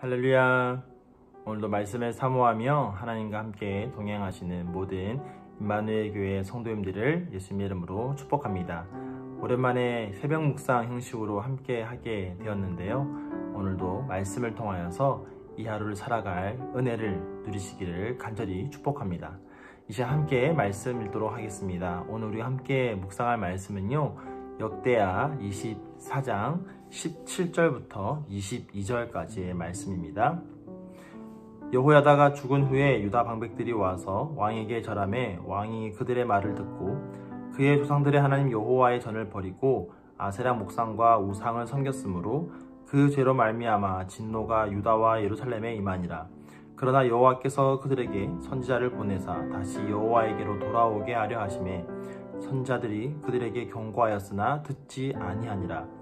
할렐루야. 오늘도 말씀을 사모하며 하나님과 함께 동행하시는 모든 임마누엘 교회 성도님들을 예수님의 이름으로 축복합니다. 오랜만에 새벽 묵상 형식으로 함께 하게 되었는데요. 오늘도 말씀을 통하여서 이 하루를 살아갈 은혜를 누리시기를 간절히 축복합니다. 이제 함께 말씀 읽도록 하겠습니다. 오늘 우리 함께 묵상할 말씀은요, 역대하 24장 17절부터 22절까지의 말씀입니다. 여호야다가 죽은 후에 유다 방백들이 와서 왕에게 절하매 왕이 그들의 말을 듣고 그의 조상들의 하나님 여호와의 전을 버리고 아세라 목상과 우상을 섬겼으므로 그 죄로 말미암아 진노가 유다와 예루살렘에 임하니라. 그러나 여호와께서 그들에게 선지자를 보내사 다시 여호와에게로 돌아오게 하려 하심에 선지자들이 그들에게 경고하였으나 듣지 아니하니라.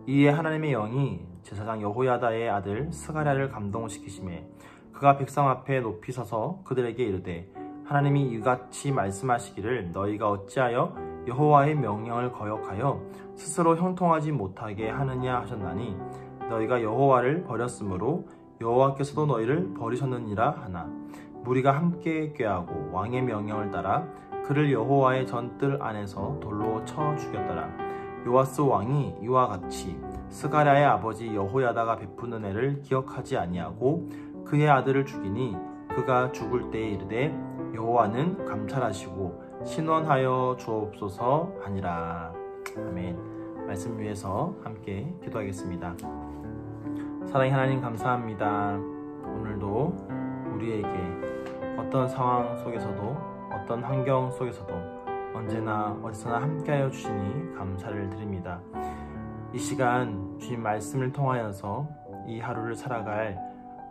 이에 하나님의 영이 제사장 여호야다의 아들 스가랴를 감동시키심에 그가 백성 앞에 높이 서서 그들에게 이르되 하나님이 이같이 말씀하시기를 너희가 어찌하여 여호와의 명령을 거역하여 스스로 형통하지 못하게 하느냐 하셨나니 너희가 여호와를 버렸으므로 여호와께서도 너희를 버리셨느니라 하나 무리가 함께 꾀하고 왕의 명령을 따라 그를 여호와의 전뜰 안에서 돌로 쳐 죽였더라. 요아스 왕이 이와 같이 스가랴의 아버지 여호야다가 베푼 은혜를 기억하지 아니하고 그의 아들을 죽이니 그가 죽을 때에 이르되 여호와는 감찰하시고 신원하여 주옵소서 하니라. 아멘. 말씀 위해서 함께 기도하겠습니다. 사랑의 하나님 감사합니다. 오늘도 우리에게 어떤 상황 속에서도 어떤 환경 속에서도 언제나 어디서나 함께하여 주시니 감사를 드립니다. 이 시간 주님 말씀을 통하여서 이 하루를 살아갈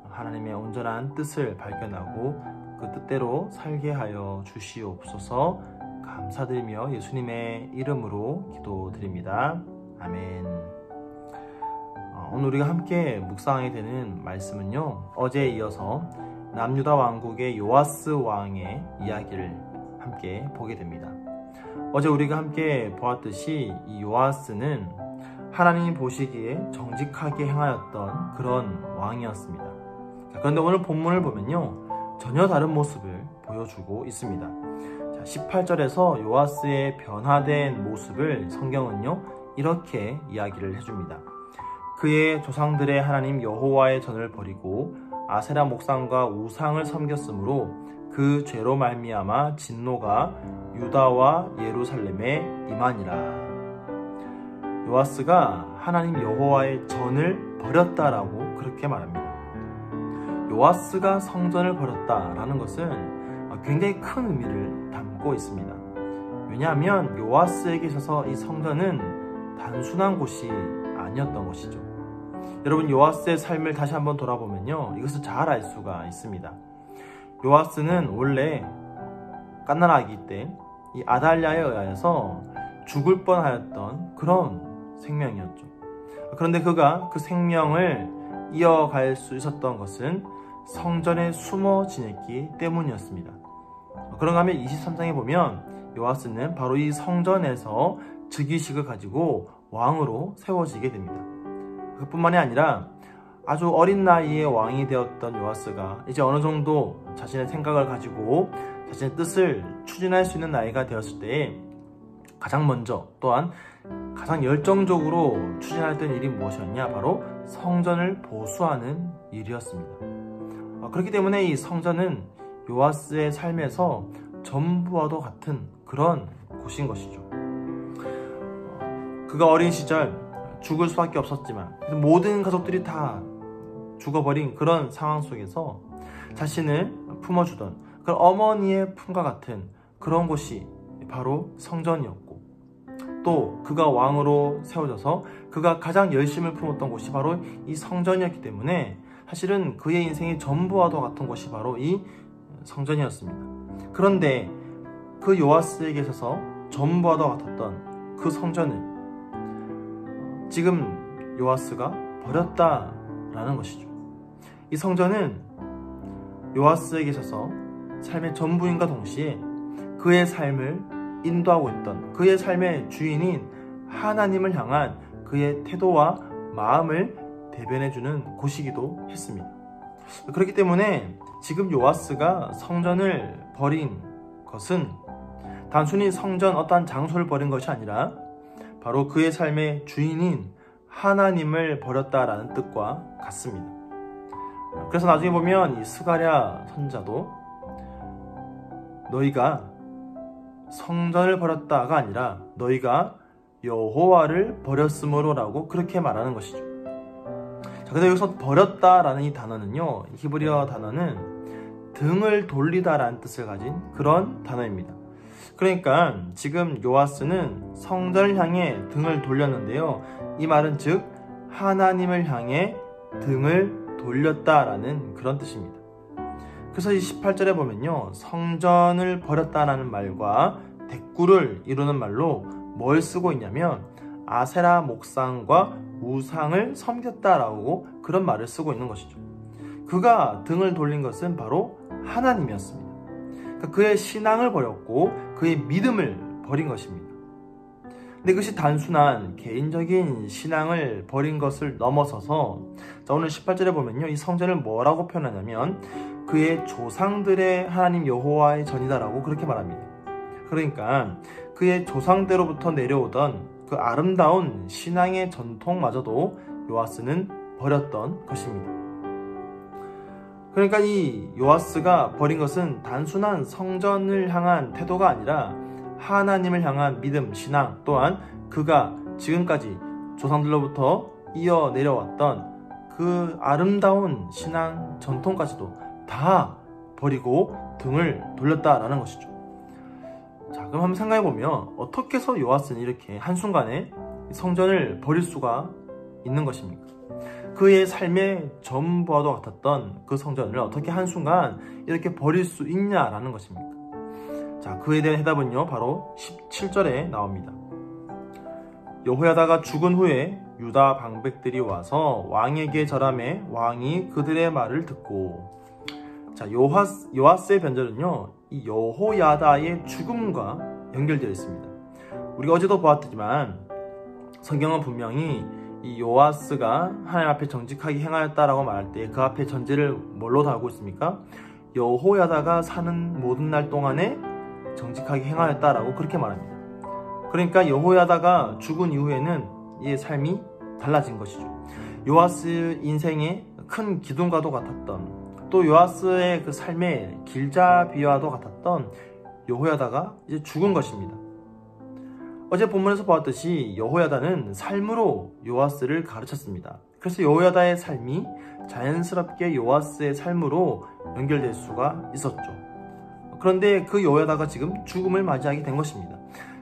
하나님의 온전한 뜻을 발견하고 그 뜻대로 살게 하여 주시옵소서. 감사드리며 예수님의 이름으로 기도드립니다. 아멘. 오늘 우리가 함께 묵상하게 되는 말씀은요, 어제에 이어서 남유다 왕국의 요아스 왕의 이야기를 함께 보게 됩니다. 어제 우리가 함께 보았듯이 이 요아스는 하나님이 보시기에 정직하게 행하였던 그런 왕이었습니다. 그런데 오늘 본문을 보면요, 전혀 다른 모습을 보여주고 있습니다. 18절에서 요아스의 변화된 모습을 성경은요, 이렇게 이야기를 해줍니다. 그의 조상들의 하나님 여호와의 전을 버리고 아세라 목상과 우상을 섬겼으므로 그 죄로 말미암아 진노가 유다와 예루살렘에 임하니라. 요아스가 하나님 여호와의 전을 버렸다라고 그렇게 말합니다. 요아스가 성전을 버렸다라는 것은 굉장히 큰 의미를 담고 있습니다. 왜냐하면 요아스에게 있어서 이 성전은 단순한 곳이 아니었던 것이죠. 여러분, 요아스의 삶을 다시 한번 돌아보면요, 이것을 잘 알 수가 있습니다. 요아스는 원래 갓난아기 때 이 아달랴에 의하여서 죽을 뻔하였던 그런 생명이었죠. 그런데 그가 그 생명을 이어갈 수 있었던 것은 성전에 숨어 지냈기 때문이었습니다. 그런가 하면 23장에 보면 요아스는 바로 이 성전에서 즉위식을 가지고 왕으로 세워지게 됩니다. 그뿐만이 아니라 아주 어린 나이에 왕이 되었던 요아스가 이제 어느 정도 자신의 생각을 가지고 자신의 뜻을 추진할 수 있는 나이가 되었을 때에 가장 먼저 또한 가장 열정적으로 추진했던 일이 무엇이었냐? 바로 성전을 보수하는 일이었습니다. 그렇기 때문에 이 성전은 요아스의 삶에서 전부와도 같은 그런 곳인 것이죠. 그가 어린 시절 죽을 수밖에 없었지만 모든 가족들이 다 죽어버린 그런 상황 속에서 자신을 품어주던 그런 어머니의 품과 같은 그런 곳이 바로 성전이었고, 또 그가 왕으로 세워져서 그가 가장 열심을 품었던 곳이 바로 이 성전이었기 때문에 사실은 그의 인생의 전부와도 같은 곳이 바로 이 성전이었습니다. 그런데 그 요아스에게 있어서 전부와도 같았던 그 성전을 지금 요아스가 버렸다라는 것이죠. 이 성전은 요아스에게 있어서 삶의 전부인과 동시에 그의 삶을 인도하고 있던 그의 삶의 주인인 하나님을 향한 그의 태도와 마음을 대변해주는 곳이기도 했습니다. 그렇기 때문에 지금 요아스가 성전을 버린 것은 단순히 성전 어떠한 장소를 버린 것이 아니라 바로 그의 삶의 주인인 하나님을 버렸다라는 뜻과 같습니다. 그래서 나중에 보면 이 스가랴 선지자도 너희가 성전을 버렸다가 아니라 너희가 여호와를 버렸으므로라고 그렇게 말하는 것이죠. 자, 근데 여기서 버렸다라는 이 단어는요, 히브리어 단어는 등을 돌리다라는 뜻을 가진 그런 단어입니다. 그러니까 지금 요아스는 성전을 향해 등을 돌렸는데요, 이 말은 즉 하나님을 향해 등을 돌렸다라는 그런 뜻입니다. 그래서 이 18절에 보면요, 성전을 버렸다라는 말과 대꾸를 이루는 말로 뭘 쓰고 있냐면 아세라 목상과 우상을 섬겼다라고 그런 말을 쓰고 있는 것이죠. 그가 등을 돌린 것은 바로 하나님이었습니다. 그러니까 그의 신앙을 버렸고 그의 믿음을 버린 것입니다. 근데 그것이 단순한 개인적인 신앙을 버린 것을 넘어서서, 자, 오늘 18절에 보면요, 이 성전을 뭐라고 표현하냐면 그의 조상들의 하나님 여호와의 전이다라고 그렇게 말합니다. 그러니까 그의 조상대로부터 내려오던 그 아름다운 신앙의 전통마저도 요아스는 버렸던 것입니다. 그러니까 이 요아스가 버린 것은 단순한 성전을 향한 태도가 아니라 하나님을 향한 믿음, 신앙, 또한 그가 지금까지 조상들로부터 이어 내려왔던 그 아름다운 신앙 전통까지도 다 버리고 등을 돌렸다라는 것이죠. 자, 그럼 한번 생각해보면 어떻게 해서 요아스는 이렇게 한순간에 성전을 버릴 수가 있는 것입니까? 그의 삶의 전부와도 같았던 그 성전을 어떻게 한순간 이렇게 버릴 수 있냐라는 것입니까? 자, 그에 대한 해답은요, 바로 17절에 나옵니다. 여호야다가 죽은 후에 유다 방백들이 와서 왕에게 절하매 왕이 그들의 말을 듣고, 자, 요아스의 변절은요, 이 여호야다의 죽음과 연결되어 있습니다. 우리가 어제도 보았지만 성경은 분명히 이 요아스가 하나님 앞에 정직하게 행하였다라고 말할 때 그 앞에 전제를 뭘로 달고 있습니까? 여호야다가 사는 모든 날 동안에 정직하게 행하였다라고 그렇게 말합니다. 그러니까 여호야다가 죽은 이후에는 이의 삶이 달라진 것이죠. 요아스 인생의 큰 기둥과도 같았던, 또 요아스의 그 삶의 길잡이와도 같았던 여호야다가 이제 죽은 것입니다. 어제 본문에서 보았듯이 여호야다는 삶으로 요아스를 가르쳤습니다. 그래서 여호야다의 삶이 자연스럽게 요아스의 삶으로 연결될 수가 있었죠. 그런데 그 여호야다가 지금 죽음을 맞이하게 된 것입니다.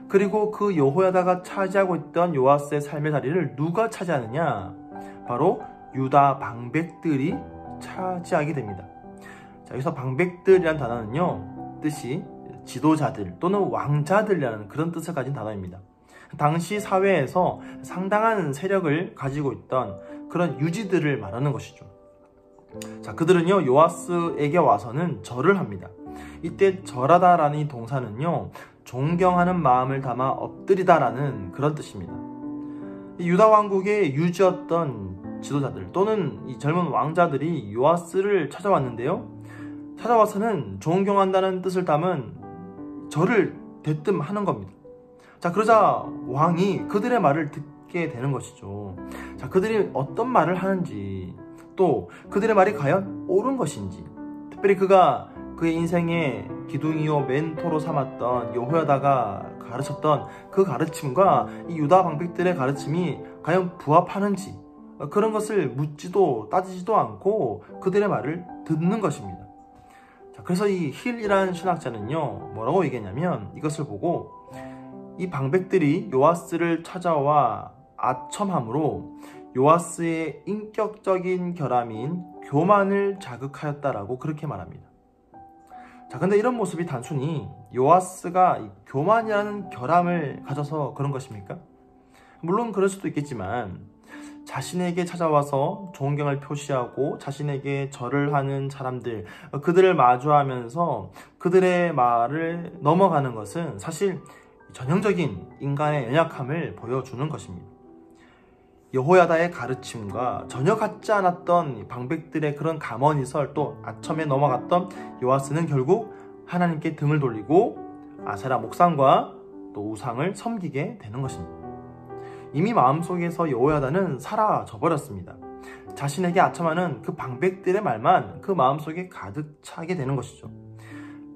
그리고 그 여호야다가 차지하고 있던 요아스의 삶의 자리를 누가 차지하느냐? 바로 유다 방백들이 차지하게 됩니다. 자, 여기서 방백들이라는 단어는요, 뜻이 지도자들 또는 왕자들이라는 그런 뜻을 가진 단어입니다. 당시 사회에서 상당한 세력을 가지고 있던 그런 유지들을 말하는 것이죠. 자, 그들은요, 요아스에게 와서는 절을 합니다. 이때 절하다라는 이 동사는요, 존경하는 마음을 담아 엎드리다라는 그런 뜻입니다. 유다 왕국의 유지였던 지도자들 또는 이 젊은 왕자들이 요아스를 찾아왔는데요, 찾아와서는 존경한다는 뜻을 담은 절을 대뜸하는 겁니다. 자, 그러자 왕이 그들의 말을 듣게 되는 것이죠. 자, 그들이 어떤 말을 하는지, 또 그들의 말이 과연 옳은 것인지, 특별히 그가 그의 인생의 기둥이요 멘토로 삼았던 여호야다가 가르쳤던 그 가르침과 이 유다 방백들의 가르침이 과연 부합하는지, 그런 것을 묻지도 따지지도 않고 그들의 말을 듣는 것입니다. 자, 그래서 이 힐이라는 신학자는요, 뭐라고 얘기했냐면, 이것을 보고 이 방백들이 요아스를 찾아와 아첨함으로 요아스의 인격적인 결함인 교만을 자극하였다라고 그렇게 말합니다. 자, 근데 이런 모습이 단순히 요아스가 교만이라는 결함을 가져서 그런 것입니까? 물론 그럴 수도 있겠지만, 자신에게 찾아와서 존경을 표시하고 자신에게 절을 하는 사람들, 그들을 마주하면서 그들의 말을 넘어가는 것은 사실 전형적인 인간의 연약함을 보여주는 것입니다. 여호야다의 가르침과 전혀 같지 않았던 방백들의 그런 가머니설, 또 아첨에 넘어갔던 요아스는 결국 하나님께 등을 돌리고 아세라 목상과 또 우상을 섬기게 되는 것입니다. 이미 마음속에서 여호야다는 사라져 버렸습니다. 자신에게 아첨하는 그 방백들의 말만 그 마음속에 가득 차게 되는 것이죠.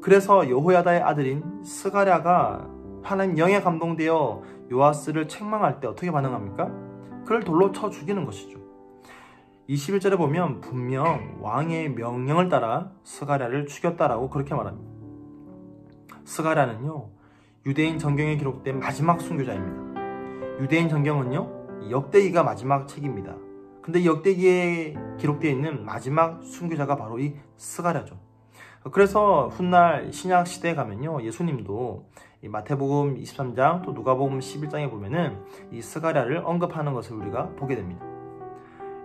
그래서 여호야다의 아들인 스가랴가 하나님 영에 감동되어 요아스를 책망할 때 어떻게 반응합니까? 그를 돌로 쳐 죽이는 것이죠. 21절에 보면 분명 왕의 명령을 따라 스가랴를 죽였다라고 그렇게 말합니다. 스가랴는요, 유대인 정경에 기록된 마지막 순교자입니다. 유대인 정경은요, 역대기가 마지막 책입니다. 근데 이 역대기에 기록되어 있는 마지막 순교자가 바로 이 스가랴죠. 그래서 훗날 신약 시대에 가면요, 예수님도 이 마태복음 23장 또 누가복음 11장에 보면은 이 스가랴를 언급하는 것을 우리가 보게 됩니다.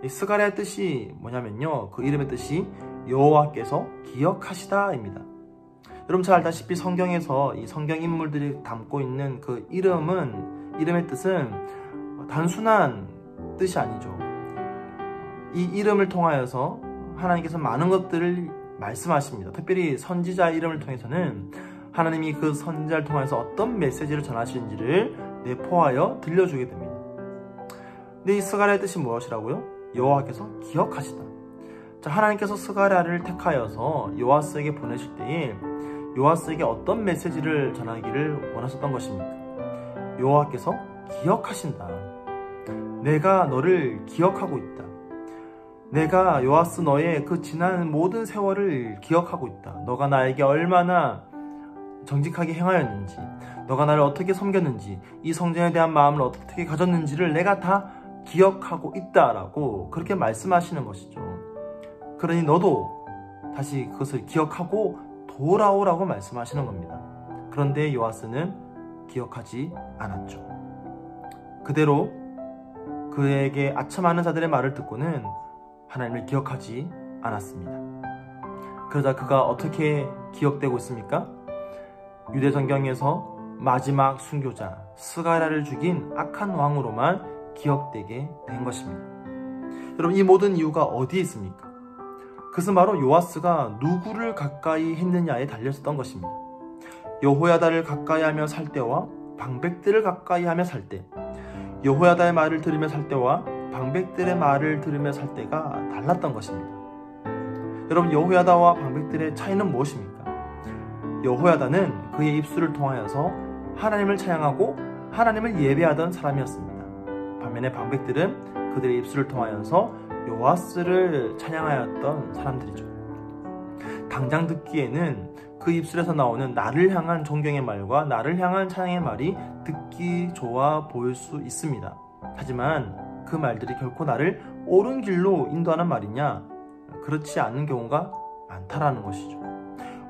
이 스가랴의 뜻이 뭐냐면요, 그 이름의 뜻이 여호와께서 기억하시다입니다. 여러분 잘 알다시피 성경에서 이 성경 인물들이 담고 있는 그 이름의 뜻은 단순한 뜻이 아니죠. 이 이름을 통하여서 하나님께서 많은 것들을 말씀하십니다. 특별히 선지자 이름을 통해서는 하나님이 그 선지자를 통해서 어떤 메시지를 전하시는지를 내포하여 들려주게 됩니다. 근데 이 스가랴의 뜻이 무엇이라고요? 여호와께서 기억하시다. 자, 하나님께서 스가랴를 택하여서 요아스에게 보내실 때에 요아스에게 어떤 메시지를 전하기를 원하셨던 것입니까? 여호와께서 기억하신다. 내가 너를 기억하고 있다. 내가 요아스 너의 그 지난 모든 세월을 기억하고 있다. 너가 나에게 얼마나 정직하게 행하였는지, 너가 나를 어떻게 섬겼는지, 이 성전에 대한 마음을 어떻게 가졌는지를 내가 다 기억하고 있다라고 그렇게 말씀하시는 것이죠. 그러니 너도 다시 그것을 기억하고 돌아오라고 말씀하시는 겁니다. 그런데 요아스는 기억하지 않았죠. 그대로 그에게 아첨하는 자들의 말을 듣고는 하나님을 기억하지 않았습니다. 그러자 그가 어떻게 기억되고 있습니까? 유대 성경에서 마지막 순교자 스가랴를 죽인 악한 왕으로만 기억되게 된 것입니다. 여러분, 이 모든 이유가 어디에 있습니까? 그것은 바로 요아스가 누구를 가까이 했느냐에 달렸었던 것입니다. 여호야다를 가까이 하며 살 때와 방백들을 가까이 하며 살 때, 여호야다의 말을 들으며 살 때와 방백들의 말을 들으며 살 때가 달랐던 것입니다. 여러분, 여호야다와 방백들의 차이는 무엇입니까? 여호야다는 그의 입술을 통하여서 하나님을 찬양하고 하나님을 예배하던 사람이었습니다. 반면에 방백들은 그들의 입술을 통하여서 요아스를 찬양하였던 사람들이죠. 당장 듣기에는 그 입술에서 나오는 나를 향한 존경의 말과 나를 향한 찬양의 말이 듣기 좋아 보일 수 있습니다. 하지만 그 말들이 결코 나를 옳은 길로 인도하는 말이냐? 그렇지 않은 경우가 많다라는 것이죠.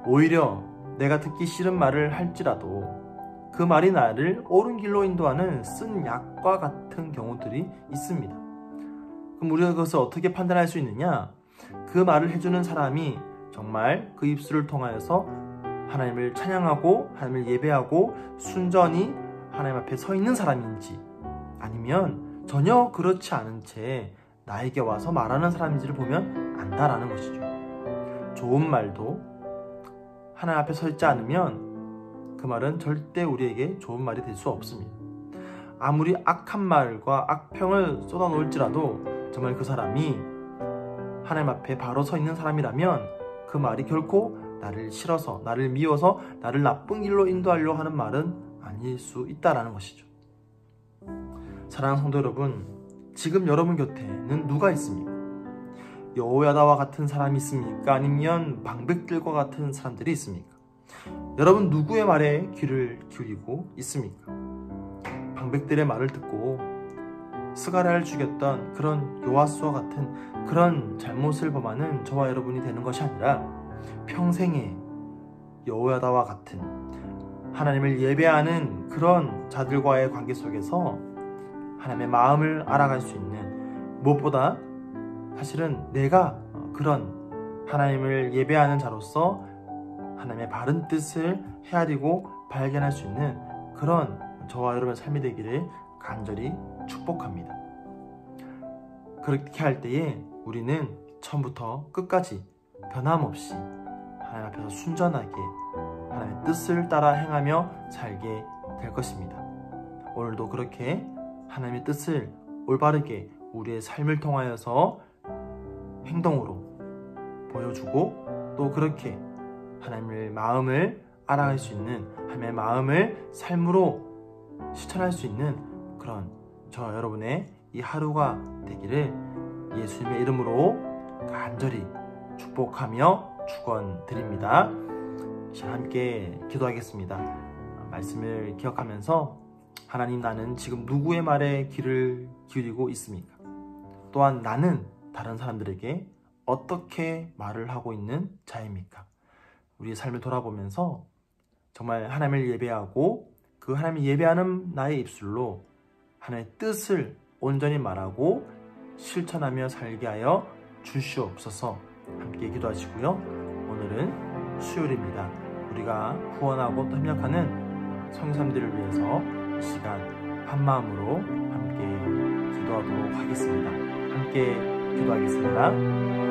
오히려 내가 듣기 싫은 말을 할지라도 그 말이 나를 옳은 길로 인도하는 쓴 약과 같은 경우들이 있습니다. 그럼 우리가 그것을 어떻게 판단할 수 있느냐? 그 말을 해주는 사람이 정말 그 입술을 통하여서 하나님을 찬양하고 하나님을 예배하고 순전히 하나님 앞에 서 있는 사람인지, 아니면 전혀 그렇지 않은 채 나에게 와서 말하는 사람인지를 보면 안다라는 것이죠. 좋은 말도 하나님 앞에 서 있지 않으면 그 말은 절대 우리에게 좋은 말이 될 수 없습니다. 아무리 악한 말과 악평을 쏟아놓을지라도 정말 그 사람이 하나님 앞에 바로 서 있는 사람이라면 그 말이 결코 나를 싫어서, 나를 미워서 나를 나쁜 길로 인도하려고 하는 말은 아닐 수 있다는 것이죠. 사랑하는 성도 여러분, 지금 여러분 곁에는 누가 있습니까? 여호야다와 같은 사람이 있습니까? 아니면 방백들과 같은 사람들이 있습니까? 여러분 누구의 말에 귀를 기울이고 있습니까? 방백들의 말을 듣고 스가랴를 죽였던 그런 요아스와 같은 그런 잘못을 범하는 저와 여러분이 되는 것이 아니라 평생에 여호야다와 같은 하나님을 예배하는 그런 자들과의 관계 속에서 하나님의 마음을 알아갈 수 있는, 무엇보다 사실은 내가 그런 하나님을 예배하는 자로서 하나님의 바른 뜻을 헤아리고 발견할 수 있는 그런 저와 여러분의 삶이 되기를 간절히 축복합니다. 그렇게 할 때에 우리는 처음부터 끝까지 변함없이 하나님 앞에서 순전하게 하나님의 뜻을 따라 행하며 살게 될 것입니다. 오늘도 그렇게 하나님의 뜻을 올바르게 우리의 삶을 통하여서 행동으로 보여주고, 또 그렇게 하나님의 마음을 알아갈 수 있는, 하나님의 마음을 삶으로 실천할 수 있는 그런 저 여러분의 이 하루가 되기를 예수님의 이름으로 간절히 축복하며 축원드립니다. 함께 기도하겠습니다. 말씀을 기억하면서, 하나님, 나는 지금 누구의 말에 귀를 기울이고 있습니까? 또한 나는 다른 사람들에게 어떻게 말을 하고 있는 자입니까? 우리의 삶을 돌아보면서 정말 하나님을 예배하고, 그 하나님을 예배하는 나의 입술로 하나님의 뜻을 온전히 말하고 실천하며 살게 하여 주시옵소서. 함께 기도하시고요. 오늘은 수요일입니다. 우리가 후원하고 또 협력하는 성삼들을 위해서 이 시간 한마음으로 함께 기도하도록 하겠습니다. 함께 기도하겠습니다.